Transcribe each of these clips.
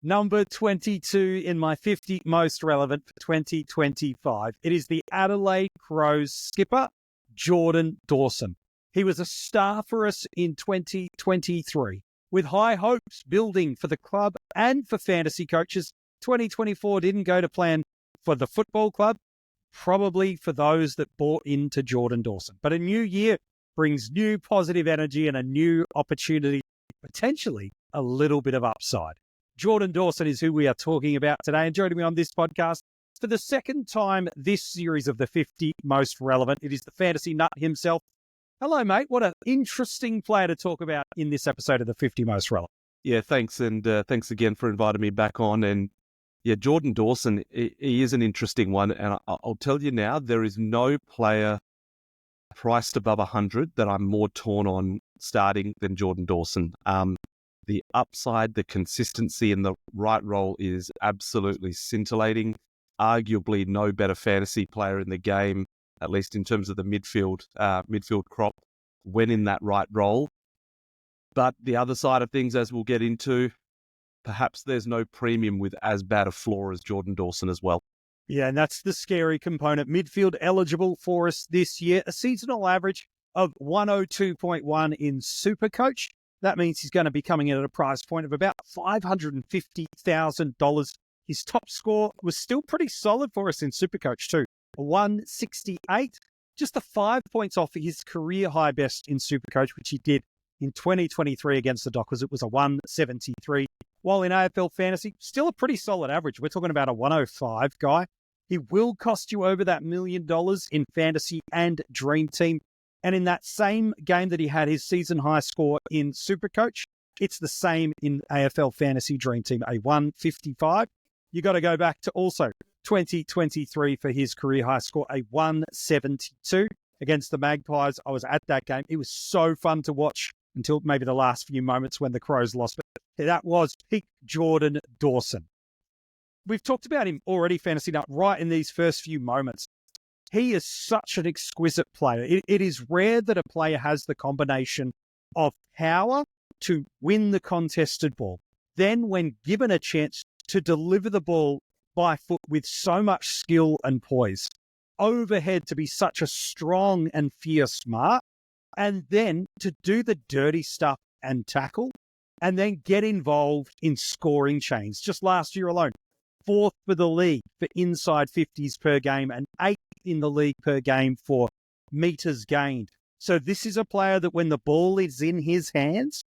Number 22 in my 50 most relevant for 2025. It is the Adelaide Crows skipper, Jordan Dawson. He was a star for us in 2023, with high hopes building for the club and for fantasy coaches. 2024 didn't go to plan for the football club, probably for those that bought into Jordan Dawson. But a new year brings new positive energy and a new opportunity, potentially a little bit of upside. Jordan Dawson is who we are talking about today, and joining me on this podcast for the second time this series of the 50 most relevant, it is the fantasy nut himself. Hello, mate. What an interesting player to talk about in this episode of the 50 most relevant. Yeah, thanks. And thanks again for inviting me back on. And yeah, Jordan Dawson, he is an interesting one. And I'll tell you now, there is no player priced above 100 that I'm more torn on starting than Jordan Dawson. The upside, the consistency in the right role is absolutely scintillating. Arguably no better fantasy player in the game, at least in terms of the midfield crop, when in that right role. But the other side of things, as we'll get into, perhaps there's no premium with as bad a floor as Jordan Dawson as well. Yeah, and that's the scary component. Midfield eligible for us this year, a seasonal average of 102.1 in SuperCoach. That means he's going to be coming in at a price point of about $550,000. His top score was still pretty solid for us in SuperCoach too, a 168, just 5 points off his career high best in SuperCoach, which he did in 2023 against the Dockers. It was a 173. While in AFL Fantasy, still a pretty solid average. We're talking about a 105 guy. He will cost you over that $1 million in fantasy and Dream Team. And in that same game that he had his season high score in SuperCoach, it's the same in AFL Fantasy Dream Team, a 155. You got to go back to also 2023 for his career high score, a 172 against the Magpies. I was at that game. It was so fun to watch until maybe the last few moments when the Crows lost. But that was peak Jordan Dawson. We've talked about him already, Fantasy Nut, right in these first few moments. He is such an exquisite player. It is rare that a player has the combination of power to win the contested ball, then when given a chance to deliver the ball by foot with so much skill and poise, overhead to be such a strong and fierce mark, and then to do the dirty stuff and tackle, and then get involved in scoring chains. Just last year alone, 4th for the league for inside 50s per game and 8th in the league per game for meters gained. So this is a player that when the ball is in his hands,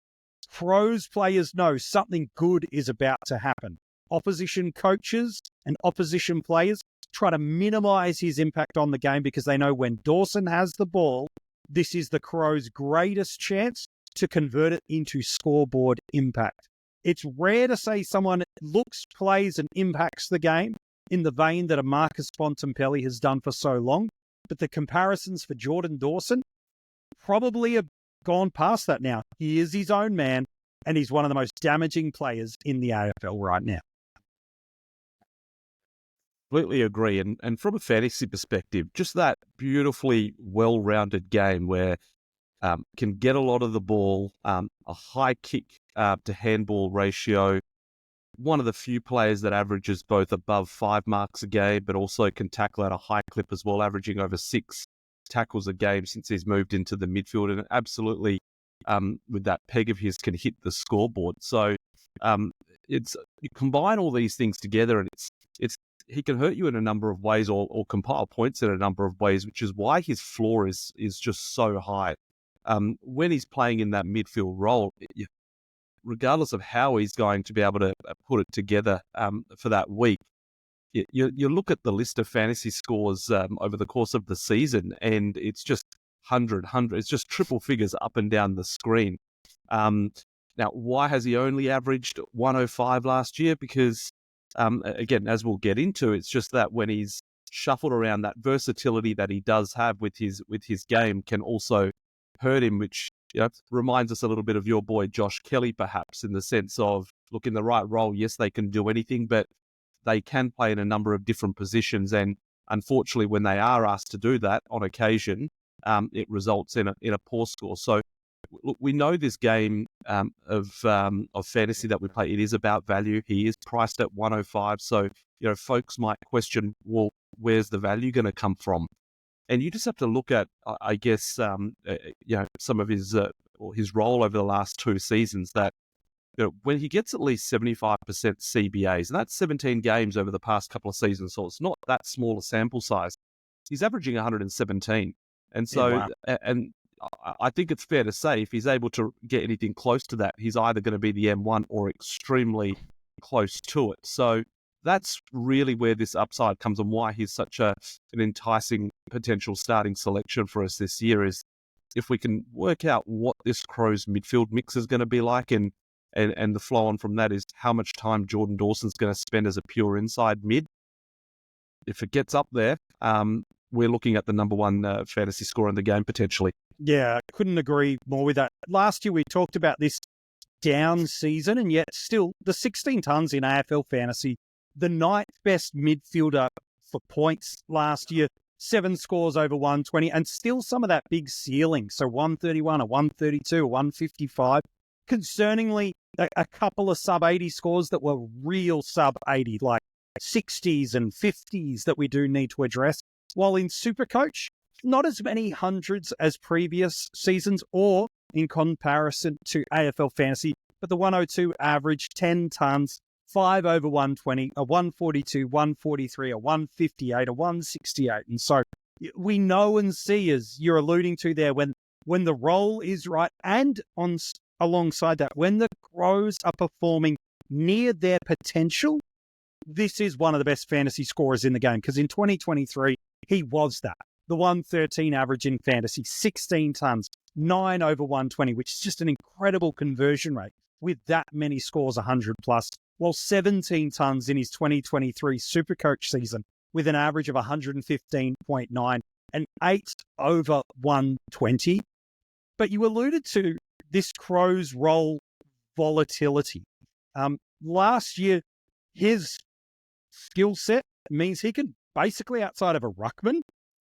Crows players know something good is about to happen. Opposition coaches and opposition players try to minimize his impact on the game because they know when Dawson has the ball, this is the Crows' greatest chance to convert it into scoreboard impact. It's rare to say someone looks, plays, and impacts the game in the vein that a Marcus Bontempelli has done for so long, but the comparisons for Jordan Dawson probably have gone past that now. He is his own man, and he's one of the most damaging players in the AFL right now. Completely agree. And from a fantasy perspective, just that beautifully well-rounded game where can get a lot of the ball, a high kick to handball ratio, one of the few players that averages both above 5 marks a game, but also can tackle at a high clip as well, averaging over 6 tackles a game since he's moved into the midfield. And absolutely, with that peg of his, can hit the scoreboard. So it's you combine all these things together, and it's he can hurt you in a number of ways, or compile points in a number of ways, which is why his floor is just so high. When he's playing in that midfield role, regardless of how he's going to be able to put it together for that week, you look at the list of fantasy scores over the course of the season, and it's just 100. It's just triple figures up and down the screen. Now, why has he only averaged 105 last year? Because, again, as we'll get into, it's just that when he's shuffled around, that versatility that he does have with his game can also hurt him, which reminds us a little bit of your boy Josh Kelly, perhaps, in the sense of, look, in the right role, yes, they can do anything, but they can play in a number of different positions. And unfortunately, when they are asked to do that on occasion, it results in a poor score. So look, we know this game of fantasy that we play, it is about value. He is priced at 105. So, folks might question, well, where's the value going to come from? And you just have to look at, I guess, some of his or his role over the last 2 seasons that, when he gets at least 75% CBAs, and that's 17 games over the past couple of seasons, so it's not that small a sample size, he's averaging 117. And so, Yeah, wow. and I think it's fair to say if he's able to get anything close to that, he's either going to be the M1 or extremely close to it. So that's really where this upside comes and why he's such an enticing potential starting selection for us this year is if we can work out what this Crows midfield mix is going to be like and the flow on from that is how much time Jordan Dawson's going to spend as a pure inside mid. If it gets up there, we're looking at the number one fantasy scorer in the game potentially. Yeah, couldn't agree more with that. Last year we talked about this down season, and yet still the 16 tons in AFL fantasy, the 9th best midfielder for points last year, 7 scores over 120, and still some of that big ceiling. So 131, a 132, a 155. Concerningly, a couple of sub-80 scores that were real sub-80, like 60s and 50s that we do need to address. While in SuperCoach, not as many hundreds as previous seasons or in comparison to AFL Fantasy, but the 102 average, 10 tons, 5 over 120, a 142, 143, a 158, a 168. And so we know and see, as you're alluding to there, when the role is right and alongside that, when the Crows are performing near their potential, this is one of the best fantasy scorers in the game because in 2023, he was that. The 113 average in fantasy, 16 tons, 9 over 120, which is just an incredible conversion rate with that many scores, 100 plus, while 17 tons in his 2023 SuperCoach season with an average of 115.9 and 8 over 120. But you alluded to this Crows role volatility. Last year, his skill set means he can basically, outside of a ruckman,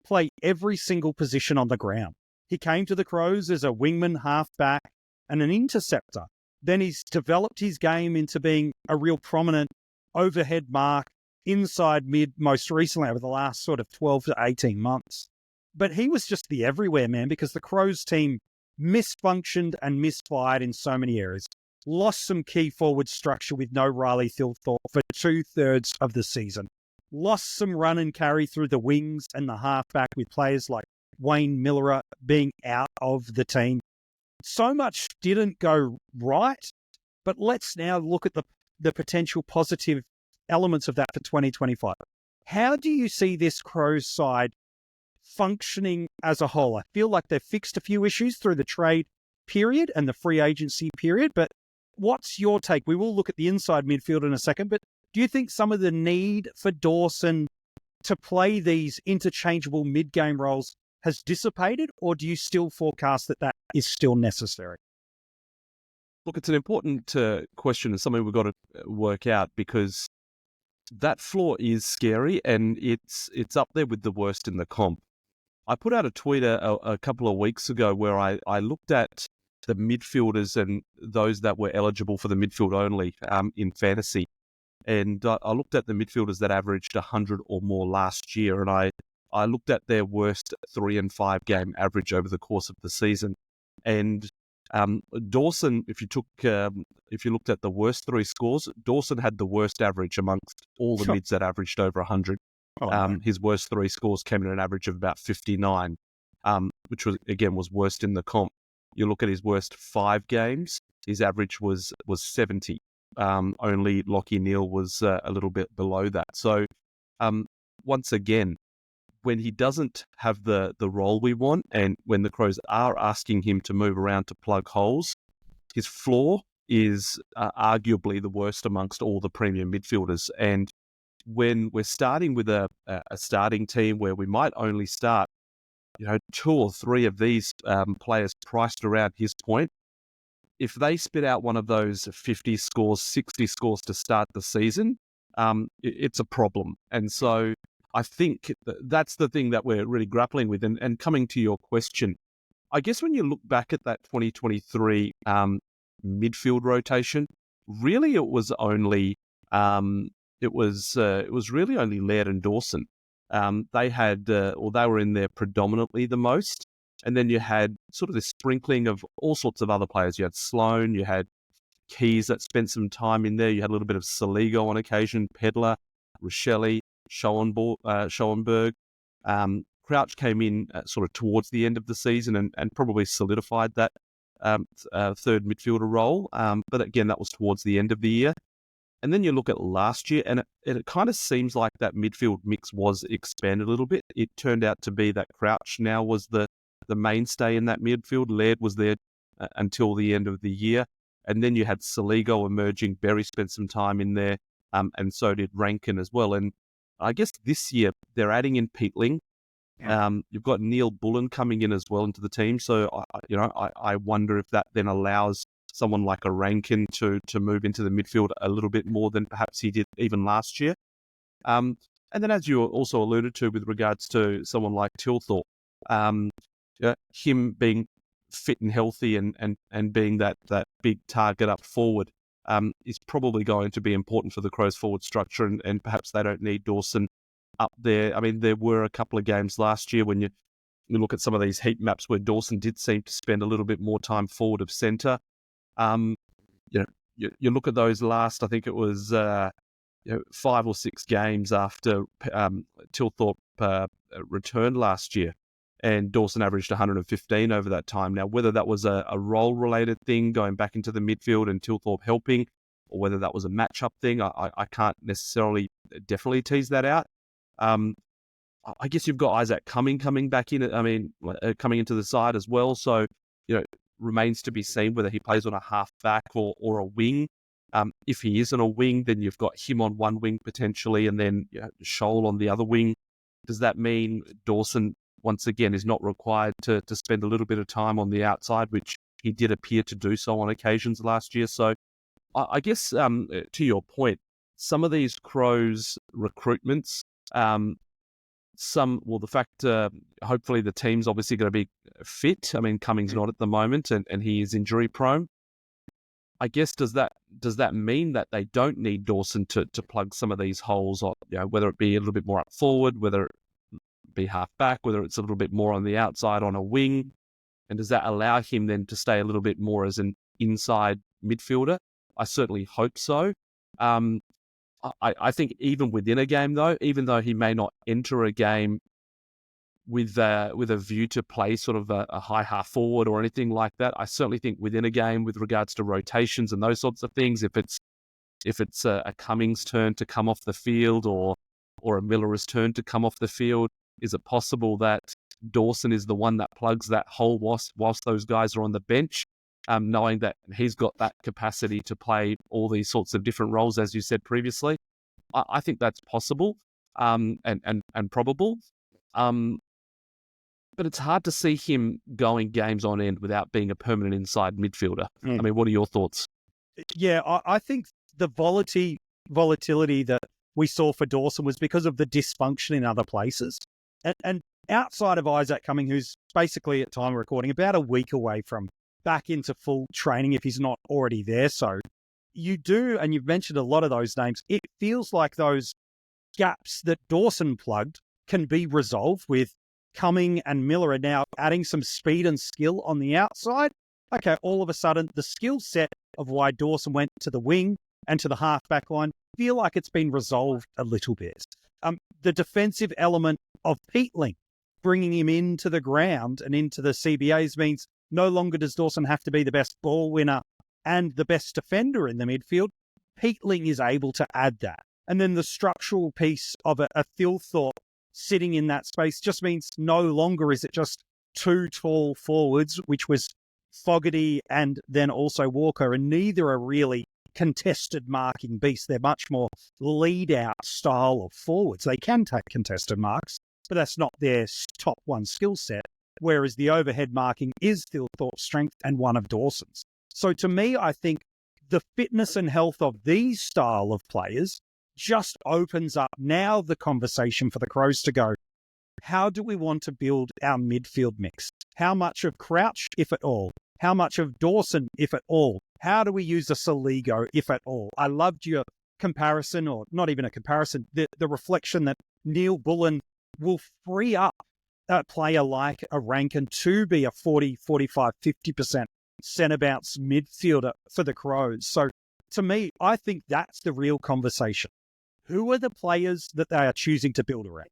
play every single position on the ground. He came to the Crows as a wingman, halfback, and an interceptor. Then he's developed his game into being a real prominent overhead mark, inside mid, most recently over the last sort of 12 to 18 months. But he was just the everywhere man because the Crows team misfunctioned and misfired in so many areas. Lost some key forward structure with no Riley Thilthorpe for 2/3 of the season. Lost some run and carry through the wings and the halfback with players like Wayne Miller being out of the team. So much didn't go right, but let's now look at the potential positive elements of that for 2025. How do you see this Crows side functioning as a whole? I feel like they've fixed a few issues through the trade period and the free agency period, but what's your take? We will look at the inside midfield in a second, but do you think some of the need for Dawson to play these interchangeable mid-game roles has dissipated, or do you still forecast that is still necessary? Look, it's an important question and something we've got to work out because that floor is scary and it's up there with the worst in the comp. I put out a tweet a couple of weeks ago where I looked at the midfielders and those that were eligible for the midfield only in fantasy. And I looked at the midfielders that averaged 100 or more last year, and I looked at their worst 3 and 5 game average over the course of the season. And Dawson, if you looked at the worst 3 scores, Dawson had the worst average amongst all the mids that averaged over 100. His worst 3 scores came in an average of about 59, which was worst in the comp. You look at his worst 5 games, his average was 70. Only Lachie Neale was a little bit below that. So once again, when he doesn't have the role we want and when the Crows are asking him to move around to plug holes, his floor is arguably the worst amongst all the premium midfielders. And when we're starting with a starting team where we might only start 2 or 3 of these players priced around his point, if they spit out one of those 50 scores, 60 scores to start the season, it's a problem. And so I think that's the thing that we're really grappling with. And coming to your question, I guess when you look back at that 2023 midfield rotation, really it was only it was really only Laird and Dawson. They had or they were in there predominantly the most, and then you had sort of this sprinkling of all sorts of other players. You had Sloan, you had Keys that spent some time in there. You had a little bit of Saligo on occasion, Pedler, Rochelle, Schoenberg. Crouch came in sort of towards the end of the season and probably solidified that third midfielder role. But again, that was towards the end of the year. And then you look at last year, and it kind of seems like that midfield mix was expanded a little bit. It turned out to be that Crouch now was the mainstay in that midfield. Laird was there until the end of the year. And then you had Saligo emerging. Berry spent some time in there, and so did Rankin as well. And I guess this year they're adding in Peatling. You've got Neil Bullen coming in as well into the team. So, I wonder if that then allows someone like a Rankin to move into the midfield a little bit more than perhaps he did even last year. And then as you also alluded to with regards to someone like Tilthorpe, him being fit and healthy and being that big target up forward is probably going to be important for the Crows forward structure, and perhaps they don't need Dawson up there. I mean, there were a couple of games last year when you look at some of these heat maps where Dawson did seem to spend a little bit more time forward of centre. You look at those last, I think it was 5 or 6 games after Tilthorpe returned last year, and Dawson averaged 115 over that time. Now, whether that was a role-related thing, going back into the midfield and Tilthorpe helping, or whether that was a match-up thing, I can't necessarily definitely tease that out. I guess you've got Isaac coming back in. I mean, coming into the side as well. So, remains to be seen whether he plays on a half-back or a wing. If he isn't a wing, then you've got him on one wing potentially, and then Scholl on the other wing. Does that mean Dawson, once again, is not required to spend a little bit of time on the outside, which he did appear to do so on occasions last year? So I guess to your point, some of these Crows recruitments, the fact hopefully the team's obviously going to be fit. I mean, Cummings not at the moment, and he is injury prone. I guess does that mean that they don't need Dawson to plug some of these holes, or whether it be a little bit more up forward, whether it be half back, whether it's a little bit more on the outside on a wing, and does that allow him then to stay a little bit more as an inside midfielder? I certainly hope so. I think even within a game, though, even though he may not enter a game with a view to play sort of a high half forward or anything like that, I certainly think within a game with regards to rotations and those sorts of things, if it's a Cummings' turn to come off the field or a Miller's turn to come off the field, is it possible that Dawson is the one that plugs that hole whilst those guys are on the bench, knowing that he's got that capacity to play all these sorts of different roles, as you said previously? I think that's possible and probable. But it's hard to see him going games on end without being a permanent inside midfielder. I mean, what are your thoughts? Yeah, I think the volatility that we saw for Dawson was because of the dysfunction in other places. And outside of Isaac Cumming, who's basically at time of recording about a week away from back into full training if he's not already there. So you do, and you've mentioned a lot of those names, it feels like those gaps that Dawson plugged can be resolved with Cumming and Miller are now adding some speed and skill on the outside. Okay, all of a sudden, the skill set of why Dawson went to the wing and to the half-back line feel like it's been resolved a little bit. The defensive element of Peatling, bringing him into the ground and into the CBAs, means no longer does Dawson have to be the best ball winner and the best defender in the midfield. Peatling is able to add that. And then the structural piece of a Thilthorpe sitting in that space just means no longer is it just two tall forwards, which was Fogarty and then also Walker, and neither are really contested marking beasts. They're much more lead-out style of forwards. They can take contested marks, but that's not their top one skill set, whereas the overhead marking is Thilthorpe's strength and one of Dawson's. So to me, I think the fitness and health of these style of players just opens up now the conversation for the Crows to go, how do we want to build our midfield mix? How much of Crouch, if at all? How much of Dawson, if at all? How do we use a Soligo, if at all? I loved your comparison, or not even a comparison, the reflection that Neil Bullen will free up a player like a Rankin to be a 40, 45, 50% centre bounce midfielder for the Crows. So to me, I think that's the real conversation. Who are the players that they are choosing to build around?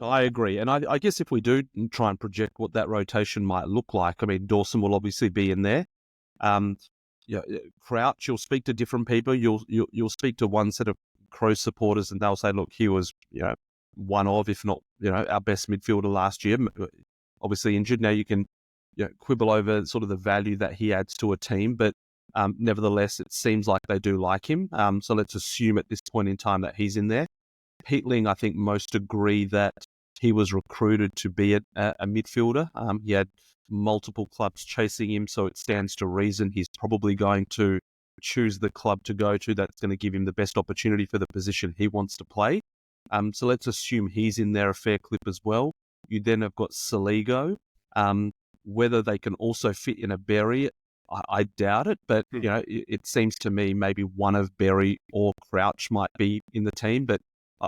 I agree. And I guess if we do try and project what that rotation might look like, I mean, Dawson will obviously be in there. Crouch, you'll speak to different people. You'll speak to one set of Crows supporters and they'll say, look, he was, one of, if not, our best midfielder last year, obviously injured. Now you can quibble over sort of the value that he adds to a team, but nevertheless, it seems like they do like him. So let's assume at this point in time that he's in there. Peatling, I think most agree that he was recruited to be a midfielder. He had multiple clubs chasing him, so it stands to reason he's probably going to choose the club to go to that's going to give him the best opportunity for the position he wants to play. So let's assume he's in there a fair clip as well. You then have got Soligo. Whether they can also fit in a Berry, I doubt it, but it seems to me maybe one of Berry or Crouch might be in the team, but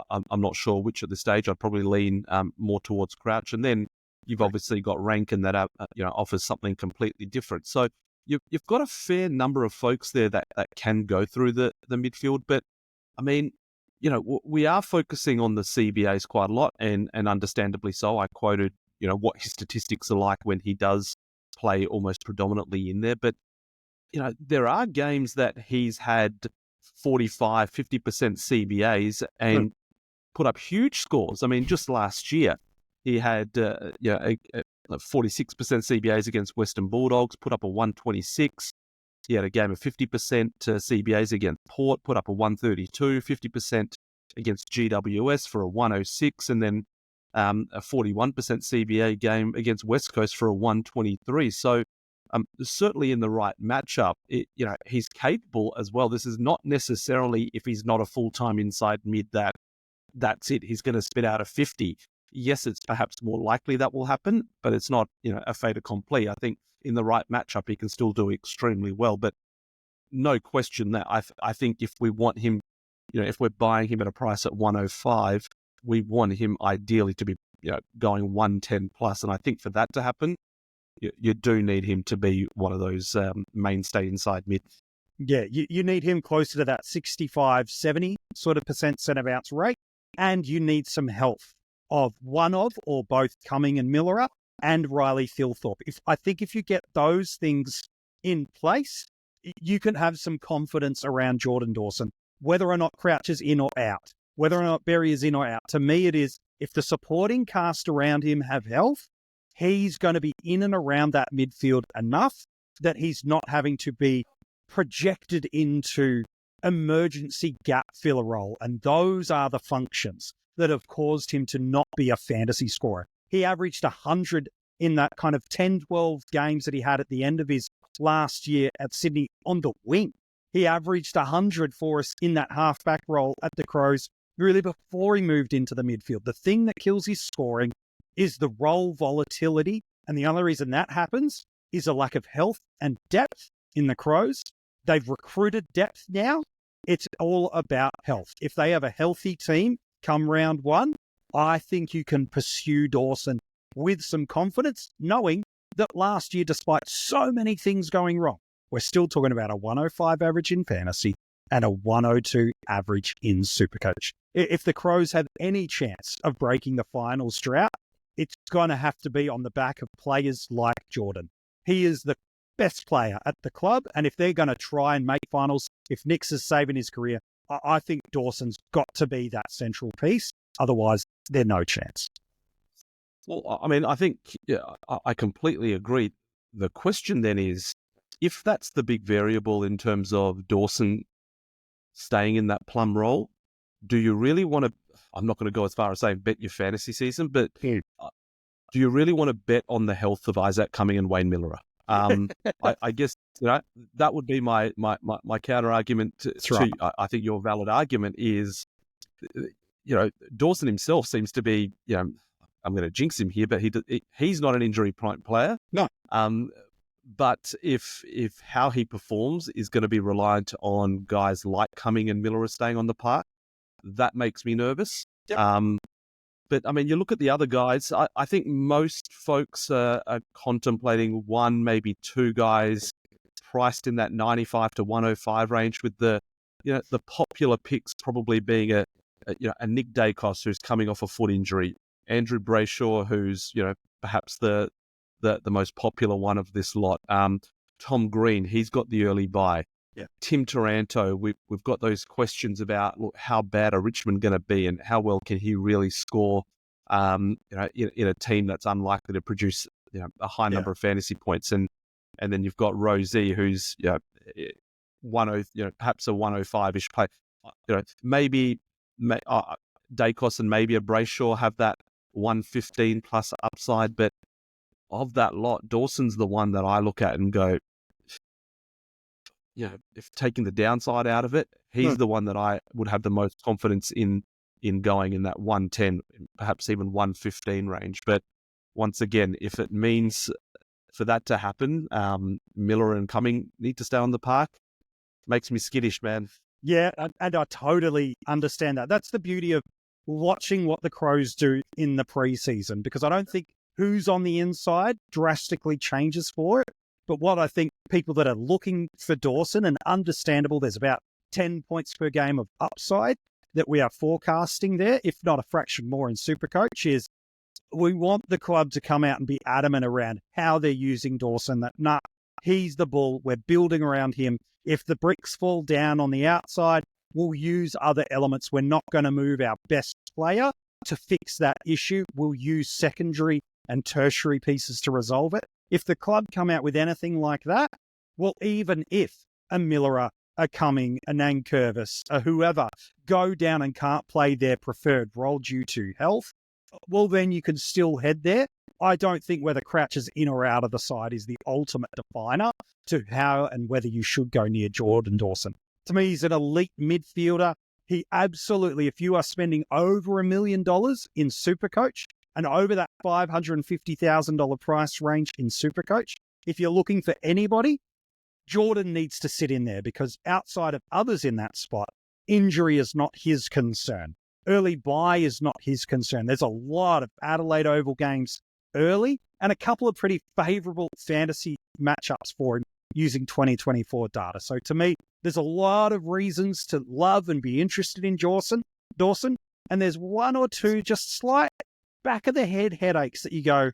I'm not sure which at this stage. I'd probably lean more towards Crouch, and then you've obviously got Rankin that offers something completely different. So you've got a fair number of folks there that can go through the midfield, but I mean, we are focusing on the CBAs quite a lot, and understandably so. I quoted what his statistics are like when he does play almost predominantly in there, but there are games that he's had 45, 50% CBAs and put up huge scores. I mean, just last year, he had 46% CBAs against Western Bulldogs, put up a 126. He had a game of 50% CBAs against Port, put up a 132, 50% against GWS for a 106, and then a 41% CBA game against West Coast for a 123. So certainly in the right matchup, he's capable as well. This is not necessarily, if he's not a full-time inside mid, that's it. He's going to spit out a 50. Yes, it's perhaps more likely that will happen, but it's not, a fait accompli. I think in the right matchup, he can still do extremely well. But no question that I think if we want him, if we're buying him at a price at 105, we want him ideally to be, going 110 plus. And I think for that to happen, you do need him to be one of those mainstay inside mid. Yeah, you need him closer to that 65, 70 sort of % centre bounce rate, and you need some health of one of or both Cumming and Miller and Riley Thilthorpe. I think if you get those things in place, you can have some confidence around Jordan Dawson, whether or not Crouch is in or out, whether or not Berry is in or out. To me, it is if the supporting cast around him have health, he's going to be in and around that midfield enough that he's not having to be projected into emergency gap filler role. And those are the functions that have caused him to not be a fantasy scorer. He averaged 100 in that kind of 10, 12 games that he had at the end of his last year at Sydney on the wing. He averaged 100 for us in that halfback role at the Crows, really before he moved into the midfield. The thing that kills his scoring is the role volatility. And the only reason that happens is a lack of health and depth in the Crows. They've recruited depth now. It's all about health. If they have a healthy team come round one, I think you can pursue Dawson with some confidence, knowing that last year, despite so many things going wrong, we're still talking about a 105 average in fantasy and a 102 average in SuperCoach. If the Crows have any chance of breaking the finals drought, it's going to have to be on the back of players like Jordan. He is the best player at the club, and if they're going to try and make finals, if Nix is saving his career, I think Dawson's got to be that central piece. Otherwise, they're no chance. Well, I mean, I think I completely agree. The question then is, if that's the big variable in terms of Dawson staying in that plum role, do you really want to, I'm not going to go as far as saying bet your fantasy season, but do you really want to bet on the health of Isaac Cumming and Wayne Miller? I guess that would be my counter argument to I think your valid argument is Dawson himself seems to be, I'm going to jinx him here, but he's not an injury-prone player. No. But if how he performs is going to be reliant on guys like Cumming and Miller staying on the park, that makes me nervous. Yep. But, I mean, you look at the other guys, I think most folks are contemplating one, maybe two guys priced in that 95 to 105 range, with the popular picks probably being a Nick Dacos, who's coming off a foot injury, Andrew Brayshaw, who's, perhaps the most popular one of this lot. Tom Green, he's got the early bye. Yeah. Tim Taranto, we've got those questions about how bad are Richmond going to be and how well can he really score in a team that's unlikely to produce a high number of fantasy points. And then you've got Rosie, who's perhaps a 105-ish play. Maybe Dacos and maybe a Brayshaw have that 115 plus upside, but of that lot, Dawson's the one that I look at and go, if taking the downside out of it, he's the one that I would have the most confidence in going in that 110, perhaps even 115 range. But once again, if it means for that to happen, Miller and Cumming need to stay on the park, makes me skittish, man. Yeah, and I totally understand that. That's the beauty of watching what the Crows do in the preseason, because I don't think who's on the inside drastically changes for it. But what I think people that are looking for Dawson, and understandable, there's about 10 points per game of upside that we are forecasting there, if not a fraction more in SuperCoach, is we want the club to come out and be adamant around how they're using Dawson, that, he's the bull, we're building around him. If the bricks fall down on the outside, we'll use other elements. We're not going to move our best player to fix that issue. We'll use secondary and tertiary pieces to resolve it. If the club come out with anything like that, well, even if a Miller, a Cumming, a Nankervis, a whoever go down and can't play their preferred role due to health, well, then you can still head there. I don't think whether Crouch is in or out of the side is the ultimate definer to how and whether you should go near Jordan Dawson. To me, he's an elite midfielder. He absolutely, if you are spending over $1 million in SuperCoach and over that $550,000 price range in SuperCoach, if you're looking for anybody, Jordan needs to sit in there, because outside of others in that spot, injury is not his concern. Early bye is not his concern. There's a lot of Adelaide Oval games early and a couple of pretty favourable fantasy matchups for him using 2024 data. So to me, there's a lot of reasons to love and be interested in Dawson, and there's one or two just slight back of the head headaches that you go,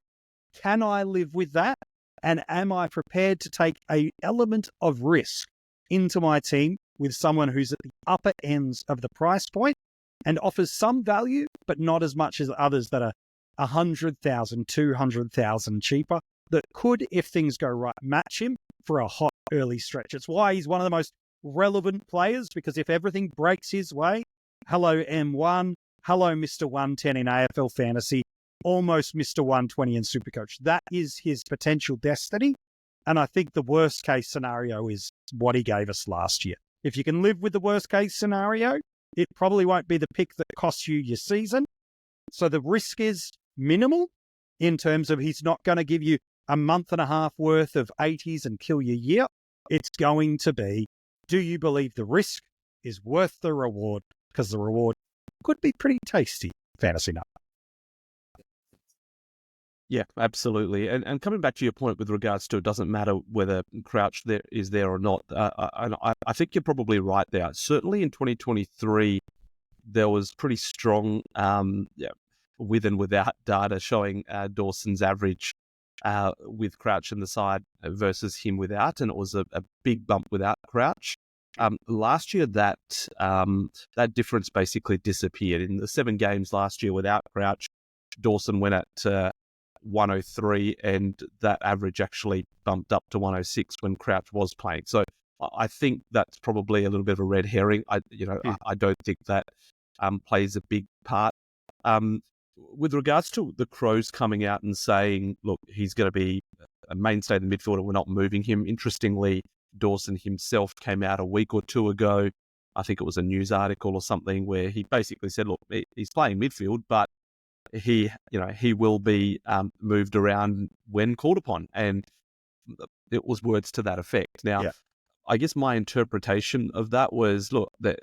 can I live with that? And am I prepared to take an element of risk into my team with someone who's at the upper ends of the price point and offers some value, but not as much as others that are 100,000, 200,000 cheaper, that could, if things go right, match him for a hot early stretch. It's why he's one of the most relevant players, because if everything breaks his way, hello M1, hello Mr. 110 in AFL Fantasy, almost Mr. 120 in SuperCoach. That is his potential destiny. And I think the worst case scenario is what he gave us last year. If you can live with the worst case scenario, it probably won't be the pick that costs you your season. So the risk is minimal in terms of he's not going to give you a month and a half worth of 80s and kill your year. It's going to be, do you believe the risk is worth the reward? Because the reward could be pretty tasty, Fantasy Nut. Yeah, absolutely. And coming back to your point with regards to it doesn't matter whether Crouch is there or not, I think you're probably right there. Certainly in 2023, there was pretty strong with and without data showing Dawson's average with Crouch in the side versus him without, and it was a big bump without Crouch. Last year, that difference basically disappeared. In the 7 games last year without Crouch, Dawson went at 103, and that average actually bumped up to 106 when Crouch was playing. So I think that's probably a little bit of a red herring. I don't think that plays a big part. With regards to the Crows coming out and saying, look, he's going to be a mainstay in the midfield and we're not moving him. Interestingly, Dawson himself came out a week or two ago I think it was a news article or something where he basically said, look, he's playing midfield, but he will be moved around when called upon. And it was words to that effect. Now, Yeah. I guess my interpretation of that was, look, that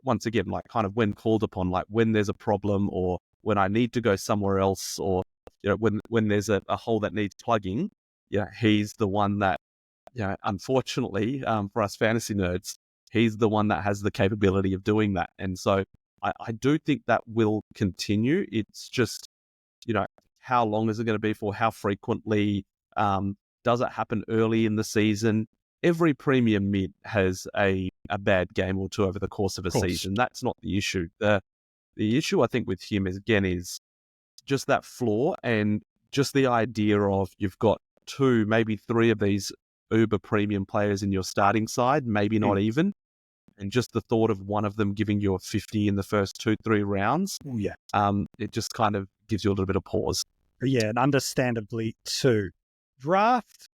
once again, like kind of when called upon, like when there's a problem or when I need to go somewhere else, or when there's a hole that needs plugging, he's the one that, unfortunately, for us fantasy nerds, he's the one that has the capability of doing that. And so I do think that will continue. It's just, how long is it going to be for? How frequently? Does it happen early in the season? Every premium mid has a bad game or two over the course of a season. That's not the issue. The issue I think with him is just that flaw, and just the idea of you've got 2, maybe 3 of these uber premium players in your starting side, maybe not even, and just the thought of one of them giving you a 50 in the first 2-3 rounds, it just kind of gives you a little bit of pause. Yeah, and understandably too. Draft,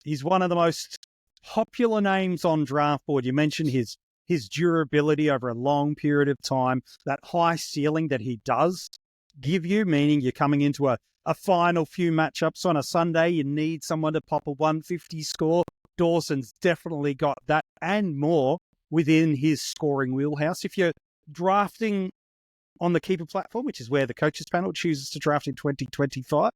he's one of the most popular names on draft board. You mentioned his durability over a long period of time, that high ceiling that he does give you, meaning you're coming into a final few matchups on a Sunday, you need someone to pop a 150 score. Dawson's definitely got that and more within his scoring wheelhouse. If you're drafting on the keeper platform, which is where the coaches panel chooses to draft in 2025,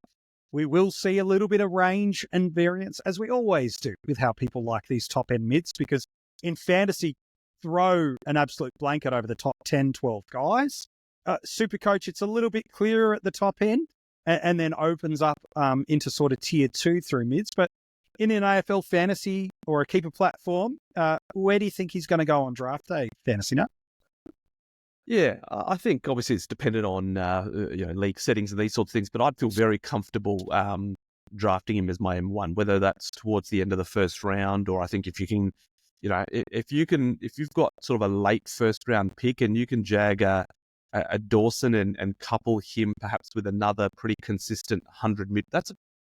we will see a little bit of range and variance, as we always do with how people like these top-end mids, because in fantasy, throw an absolute blanket over the top 10, 12 guys. SuperCoach, it's a little bit clearer at the top end and then opens up into sort of tier 2 through mids. But in an AFL fantasy or a keeper platform, where do you think he's going to go on draft day, FantasyNut? Yeah, I think obviously it's dependent on league settings and these sorts of things, but I'd feel very comfortable drafting him as my M1, whether that's towards the end of the first round, or I think if you can, if you've got sort of a late first round pick and you can jag a Dawson and couple him perhaps with another pretty consistent 100 mid, that's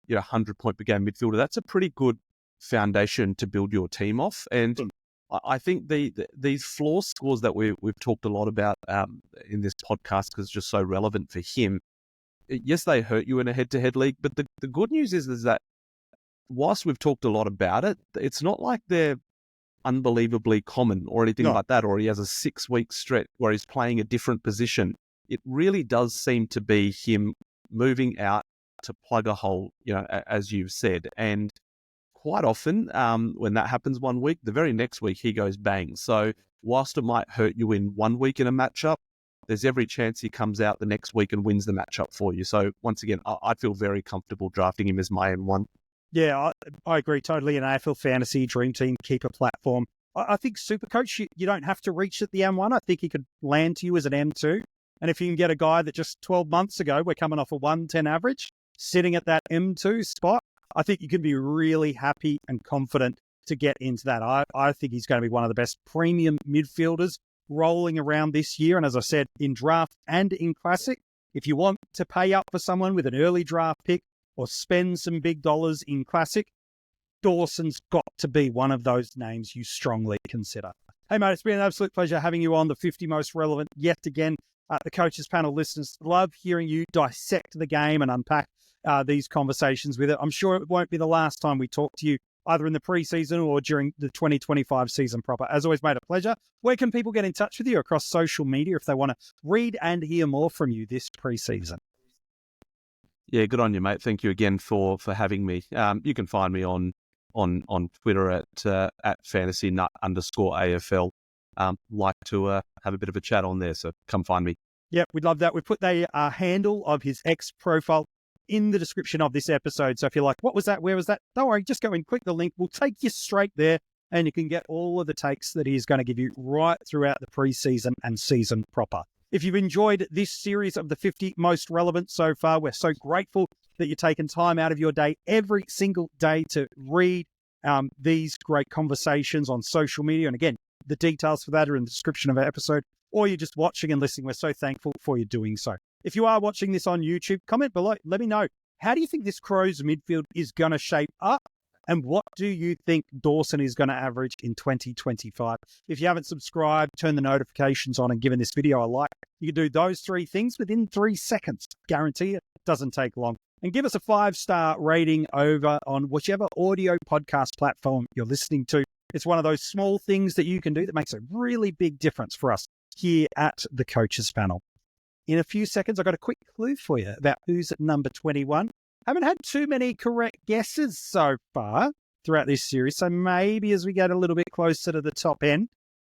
100 point per game midfielder. That's a pretty good foundation to build your team off. And I think these floor scores that we've talked a lot about in this podcast, because it's just so relevant for him. Yes, they hurt you in a head-to-head league, but the good news is that whilst we've talked a lot about it, it's not like they're unbelievably common or anything like that, or he has a 6-week stretch where he's playing a different position. It really does seem to be him moving out to plug a hole, as you've said. And quite often, when that happens one week, the very next week he goes bang. So whilst it might hurt you in 1 week in a matchup, there's every chance he comes out the next week and wins the matchup for you. So once again, I feel very comfortable drafting him as my M1. Yeah, I agree totally. An AFL Fantasy Dream Team keeper platform. I think SuperCoach, you don't have to reach at the M1. I think he could land to you as an M2. And if you can get a guy that just 12 months ago, we're coming off a 110 average, sitting at that M2 spot, I think you can be really happy and confident to get into that. I think he's going to be one of the best premium midfielders rolling around this year. And as I said, in draft and in classic, if you want to pay up for someone with an early draft pick or spend some big dollars in classic, Dawson's got to be one of those names you strongly consider. Hey, mate, it's been an absolute pleasure having you on the 50 most relevant yet again. The coaches panel listeners love hearing you dissect the game and unpack these conversations with it. I'm sure it won't be the last time we talk to you, either in the preseason or during the 2025 season proper. As always, mate, a pleasure. Where can people get in touch with you across social media if they want to read and hear more from you this preseason? Yeah, good on you, mate. Thank you again for having me. You can find me on Twitter at FantasyNut_AFL. Like to have a bit of a chat on there, so come find me. Yeah, we'd love that. We put the handle of his X profile in the description of this episode. So if you're like, what was that? Where was that? Don't worry, just go and click the link. We'll take you straight there, and you can get all of the takes that he's going to give you right throughout the preseason and season proper. If you've enjoyed this series of the 50 most relevant so far, we're so grateful that you're taking time out of your day every single day to read these great conversations on social media. And again, the details for that are in the description of our episode, or you're just watching and listening. We're so thankful for you doing so. If you are watching this on YouTube, comment below. Let me know, how do you think this Crows midfield is going to shape up? And what do you think Dawson is going to average in 2025? If you haven't subscribed, turn the notifications on and given this video a like, you can do those 3 things within 3 seconds. Guarantee it doesn't take long. And give us a 5-star rating over on whichever audio podcast platform you're listening to. It's one of those small things that you can do that makes a really big difference for us here at the Coaches Panel. In a few seconds, I've got a quick clue for you about who's at number 21. Haven't had too many correct guesses so far throughout this series, so maybe as we get a little bit closer to the top end,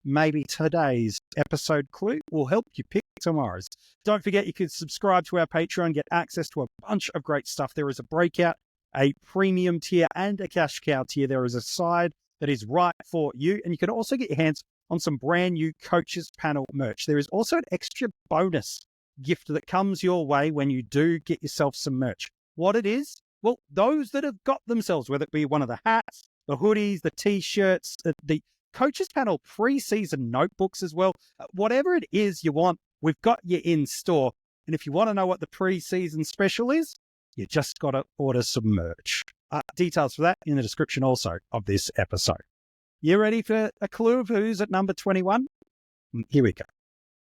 maybe today's episode clue will help you pick tomorrow's. Don't forget you can subscribe to our Patreon, get access to a bunch of great stuff. There is a breakout, a premium tier, and a cash cow tier. There is a side that is right for you, and you can also get your hands on some brand new Coaches Panel merch. There is also an extra bonus gift that comes your way when you do get yourself some merch. What it is? Well, those that have got themselves, whether it be one of the hats, the hoodies, the T-shirts, the Coaches Panel pre-season notebooks as well, whatever it is you want, we've got you in store. And if you want to know what the pre-season special is, you just got to order some merch. Details for that in the description also of this episode. You ready for a clue of who's at number 21? Here we go.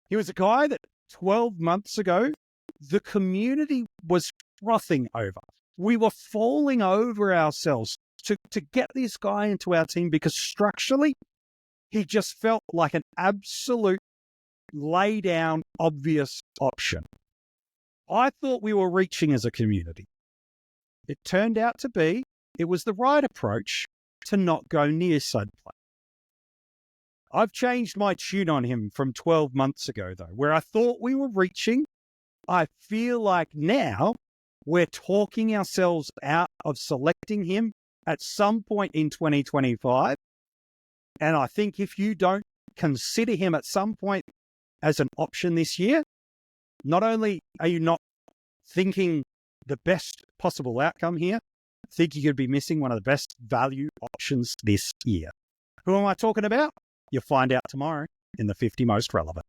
He was a guy that 12 months ago, the community was frothing over. We were falling over ourselves to get this guy into our team because structurally, he just felt like an absolute lay down, obvious option. I thought we were reaching as a community. It turned out to be, it was the right approach to not go near Sud play. I've changed my tune on him from 12 months ago, though, where I thought we were reaching. I feel like now we're talking ourselves out of selecting him at some point in 2025. And I think if you don't consider him at some point as an option this year, not only are you not thinking the best possible outcome here, I think you could be missing one of the best value options this year. Who am I talking about? You'll find out tomorrow in the 50 Most Relevant.